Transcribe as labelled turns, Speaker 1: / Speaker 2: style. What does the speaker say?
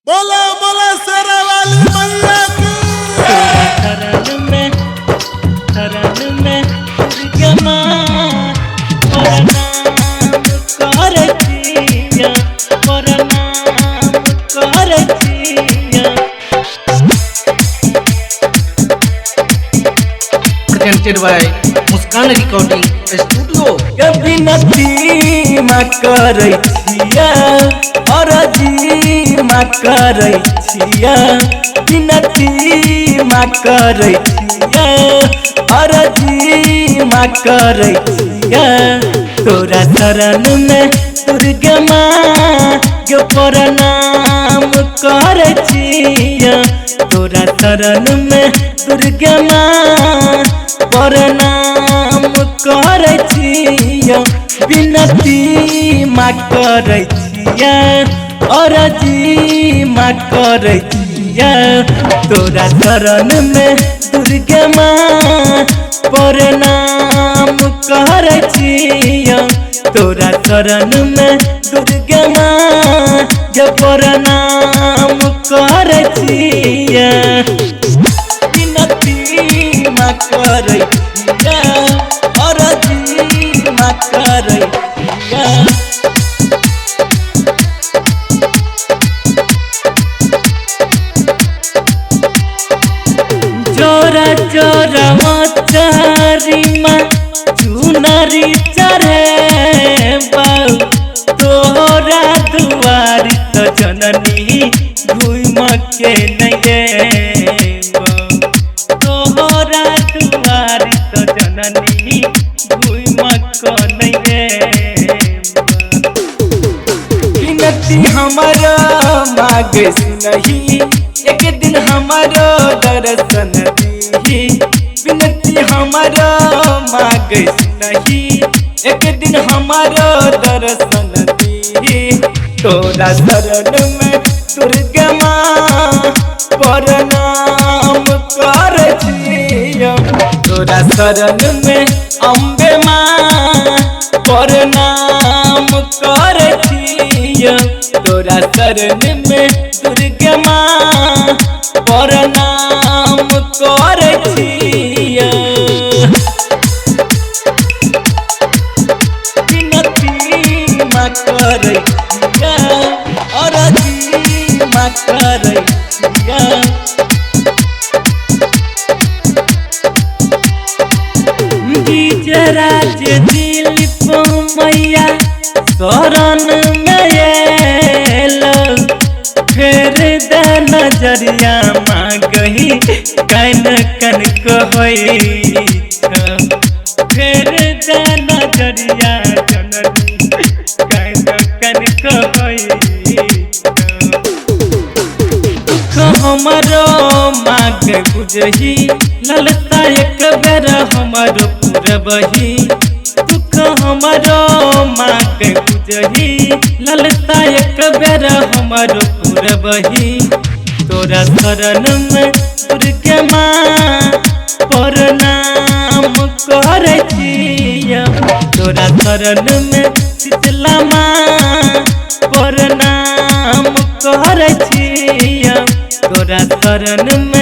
Speaker 1: बोला बोला शेरा वाली मैया की।
Speaker 2: शरण में जमा नाम करतिया नाम करतिया।
Speaker 3: Presented by Muskan Recording Studio।
Speaker 2: कभी नदी माँ करतिया और जी माँ करतिया बिनती माँ करतिया और जी माँ करतिया। तोरा शरण में दुर्गा माँ जो प्रणाम करतिया। तोरा शरण में दुर्गा माँ प्रणाम करतिया बिनती माँ करतिया और जी माँ करतिया। तोरा शरण में दुर्गा माँ प्रणाम करतिया। तोरा शरण में दुर्गा माँ जब प्रणाम करतिया बिनती माँ करतिया और जी माँ करतिया। जोरा जोरा चारी माँ चुनरी चढ़े बाऊ तोरा दुआरी तो जननी घूम के नहीं तोरा दुआरी तो जननी घूम को नहीं। बिनती हमारा मांगे सुनही एक दिन हमारा दर्शन दी। बिनती हमारा मांगे सुनही एक दिन हमारा दर्शन दी। तोरा शरण में दुर्गा माँ प्रणाम करतिया। तोरा शरण में अम्बे माँ प्रणाम करतिया। तोरा शरण में दुर्गा माँ प्रणाम करतिया बिनती माँ करतिया और जी माँ करतिया। राज दिलीप मैया शरण में फेर द नजरिया मांगही कन कन कहई। फेर द नजरिया जननी कन कन कहई। दुख हमरो मांग बुझही ललता एक बेर हमरो पूरबही। दुख हमरो मांग बुझही ललता एक बेर हमरो पूरबही। तोरा शरण में दुर्गा माँ प्रणाम करतिया। तोरा शरण में शीतला माँ प्रणाम करतिया। तोरा शरण में